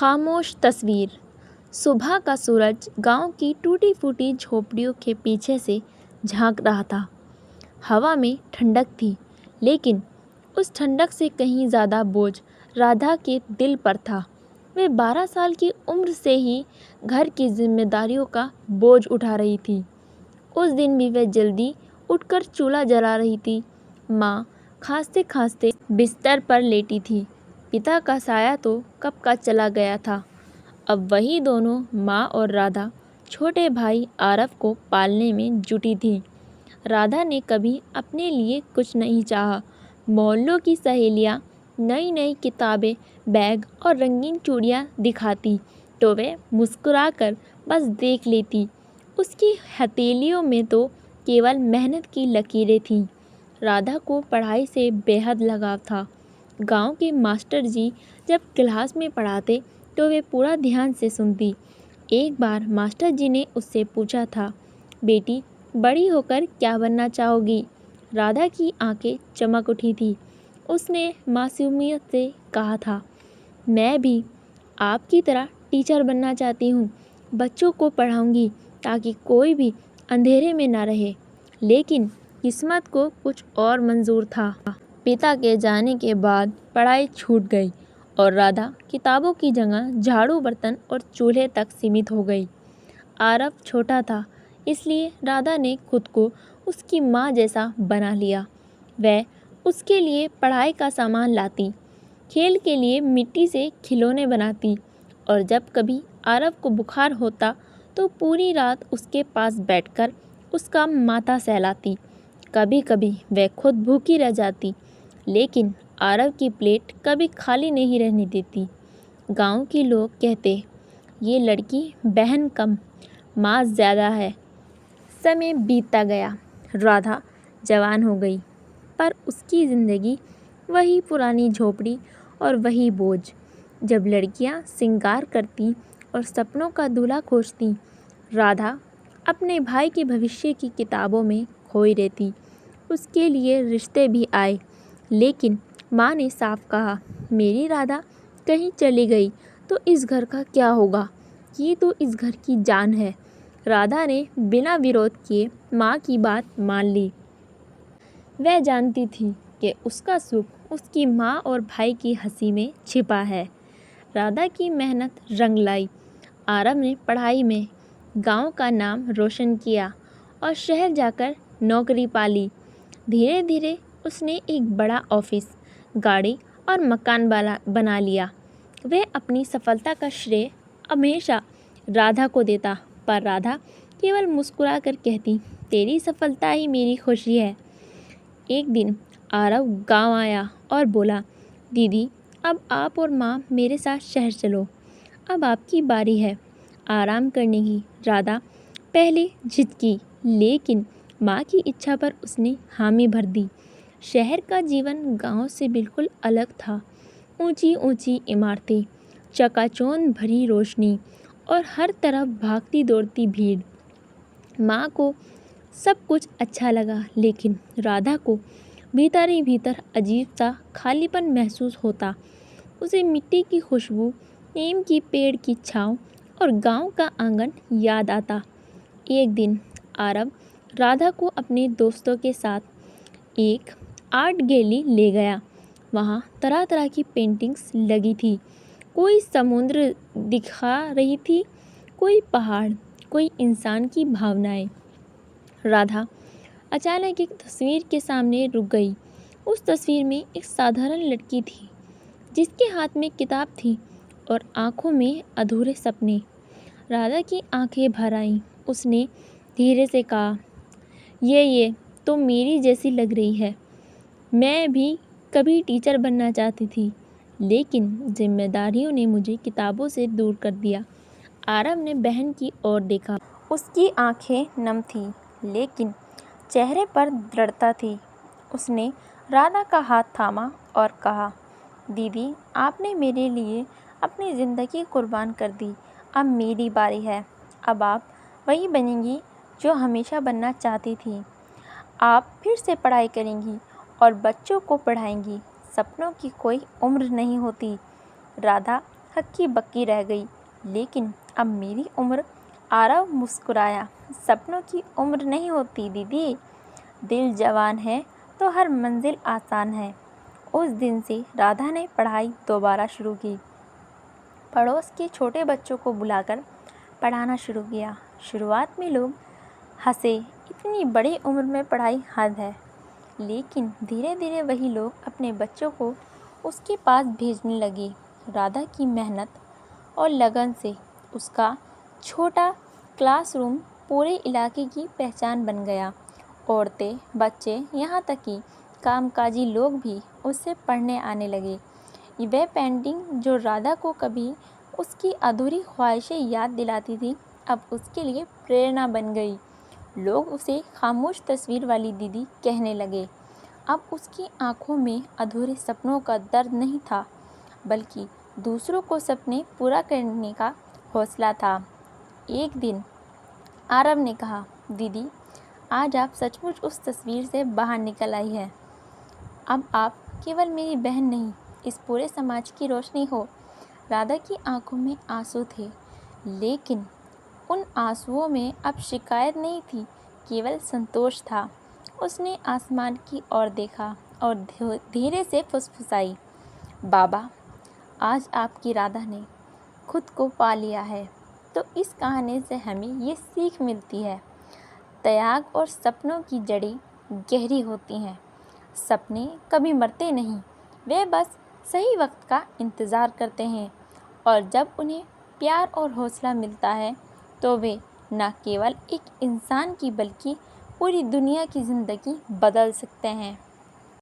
खामोश तस्वीर। सुबह का सूरज गांव की टूटी फूटी झोपड़ियों के पीछे से झांक रहा था। हवा में ठंडक थी, लेकिन उस ठंडक से कहीं ज़्यादा बोझ राधा के दिल पर था। वे 12 साल की उम्र से ही घर की जिम्मेदारियों का बोझ उठा रही थी। उस दिन भी वे जल्दी उठकर चूल्हा जला रही थी। माँ खांसते खांसते बिस्तर पर लेटी थी। पिता का साया तो कब का चला गया था। अब वही दोनों, माँ और राधा, छोटे भाई आरव को पालने में जुटी थी। राधा ने कभी अपने लिए कुछ नहीं चाहा। मोहल्लों की सहेलियाँ नई नई किताबें, बैग और रंगीन चूड़ियाँ दिखाती तो वे मुस्कुराकर बस देख लेती। उसकी हथेलियों में तो केवल मेहनत की लकीरें थीं। राधा को पढ़ाई से बेहद लगाव था। गांव के मास्टर जी जब क्लास में पढ़ाते तो वे पूरा ध्यान से सुनती। एक बार मास्टर जी ने उससे पूछा था, बेटी, बड़ी होकर क्या बनना चाहोगी? राधा की आंखें चमक उठी थी। उसने मासूमियत से कहा था, मैं भी आपकी तरह टीचर बनना चाहती हूँ। बच्चों को पढ़ाऊँगी ताकि कोई भी अंधेरे में ना रहे। लेकिन किस्मत को कुछ और मंजूर था। पिता के जाने के बाद पढ़ाई छूट गई और राधा किताबों की जगह झाड़ू, बर्तन और चूल्हे तक सीमित हो गई। आरव छोटा था, इसलिए राधा ने खुद को उसकी माँ जैसा बना लिया। वह उसके लिए पढ़ाई का सामान लाती, खेल के लिए मिट्टी से खिलौने बनाती और जब कभी आरव को बुखार होता तो पूरी रात उसके पास बैठकर उसका माथा सहलाती। कभी कभी वह खुद भूखी रह जाती, लेकिन आरव की प्लेट कभी खाली नहीं रहने देती। गांव के लोग कहते, ये लड़की बहन कम, माँ ज़्यादा है। समय बीतता गया, राधा जवान हो गई, पर उसकी ज़िंदगी वही पुरानी झोपड़ी और वही बोझ। जब लड़कियां श्रृंगार करती और सपनों का दूल्हा खोजती, राधा अपने भाई के भविष्य की किताबों में खोई रहती। उसके लिए रिश्ते भी आए, लेकिन माँ ने साफ कहा, मेरी राधा कहीं चली गई तो इस घर का क्या होगा? ये तो इस घर की जान है। राधा ने बिना विरोध किए माँ की बात मान ली। वह जानती थी कि उसका सुख उसकी माँ और भाई की हंसी में छिपा है। राधा की मेहनत रंग लाई। आरव ने पढ़ाई में गांव का नाम रोशन किया और शहर जाकर नौकरी पाली। धीरे धीरे उसने एक बड़ा ऑफिस, गाड़ी और मकान बना लिया। वह अपनी सफलता का श्रेय हमेशा राधा को देता, पर राधा केवल मुस्कुरा कर कहती, तेरी सफलता ही मेरी खुशी है। एक दिन आरव गांव आया और बोला, दीदी, अब आप और माँ मेरे साथ शहर चलो। अब आपकी बारी है आराम करने की। राधा पहले झिझकी, लेकिन माँ की इच्छा पर उसने हामी भर दी। शहर का जीवन गांव से बिल्कुल अलग था। ऊंची ऊंची इमारतें, चकाचौंध भरी रोशनी और हर तरफ भागती दौड़ती भीड़। माँ को सब कुछ अच्छा लगा, लेकिन राधा को भीतर ही भीतर अजीब सा खालीपन महसूस होता। उसे मिट्टी की खुशबू, नीम की पेड़ की छाँव और गांव का आंगन याद आता। एक दिन आरव राधा को अपने दोस्तों के साथ एक आर्ट गैलरी ले गया। वहाँ तरह तरह की पेंटिंग्स लगी थी। कोई समुद्र दिखा रही थी, कोई पहाड़, कोई इंसान की भावनाएं। राधा अचानक एक तस्वीर के सामने रुक गई। उस तस्वीर में एक साधारण लड़की थी, जिसके हाथ में किताब थी और आंखों में अधूरे सपने। राधा की आंखें भर आईं। उसने धीरे से कहा, ये तो मेरी जैसी लग रही है। मैं भी कभी टीचर बनना चाहती थी, लेकिन जिम्मेदारियों ने मुझे किताबों से दूर कर दिया। आरव ने बहन की ओर देखा। उसकी आंखें नम थीं, लेकिन चेहरे पर दृढ़ता थी। उसने राधा का हाथ थामा और कहा, दीदी, आपने मेरे लिए अपनी ज़िंदगी कुर्बान कर दी। अब मेरी बारी है। अब आप वही बनेंगी जो हमेशा बनना चाहती थी। आप फिर से पढ़ाई करेंगी और बच्चों को पढ़ाएंगी। सपनों की कोई उम्र नहीं होती। राधा हक्की बक्की रह गई। लेकिन अब मेरी उम्र, आरव मुस्कुराया। सपनों की उम्र नहीं होती दीदी, दिल जवान है तो हर मंजिल आसान है। उस दिन से राधा ने पढ़ाई दोबारा शुरू की। पड़ोस के छोटे बच्चों को बुलाकर पढ़ाना शुरू किया। शुरुआत में लोग हंसे, इतनी बड़ी उम्र में पढ़ाई हद है। लेकिन धीरे धीरे वही लोग अपने बच्चों को उसके पास भेजने लगे। राधा की मेहनत और लगन से उसका छोटा क्लासरूम पूरे इलाके की पहचान बन गया। औरतें, बच्चे, यहाँ तक कि कामकाजी लोग भी उससे पढ़ने आने लगे। वह पेंटिंग जो राधा को कभी उसकी अधूरी ख्वाहिशें याद दिलाती थी, अब उसके लिए प्रेरणा बन गई। लोग उसे खामोश तस्वीर वाली दीदी कहने लगे। अब उसकी आंखों में अधूरे सपनों का दर्द नहीं था, बल्कि दूसरों को सपने पूरा करने का हौसला था। एक दिन आरव ने कहा, दीदी आज आप सचमुच उस तस्वीर से बाहर निकल आई हैं। अब आप केवल मेरी बहन नहीं, इस पूरे समाज की रोशनी हो। राधा की आंखों में आंसू थे, लेकिन उन आंसुओं में अब शिकायत नहीं थी, केवल संतोष था। उसने आसमान की ओर देखा और धीरे से फुसफुसाई, बाबा आज आपकी राधा ने खुद को पा लिया है। तो इस कहानी से हमें ये सीख मिलती है, त्याग और सपनों की जड़ें गहरी होती हैं। सपने कभी मरते नहीं, वे बस सही वक्त का इंतज़ार करते हैं, और जब उन्हें प्यार और हौसला मिलता है तो वे न केवल एक इंसान की बल्कि पूरी दुनिया की ज़िंदगी बदल सकते हैं।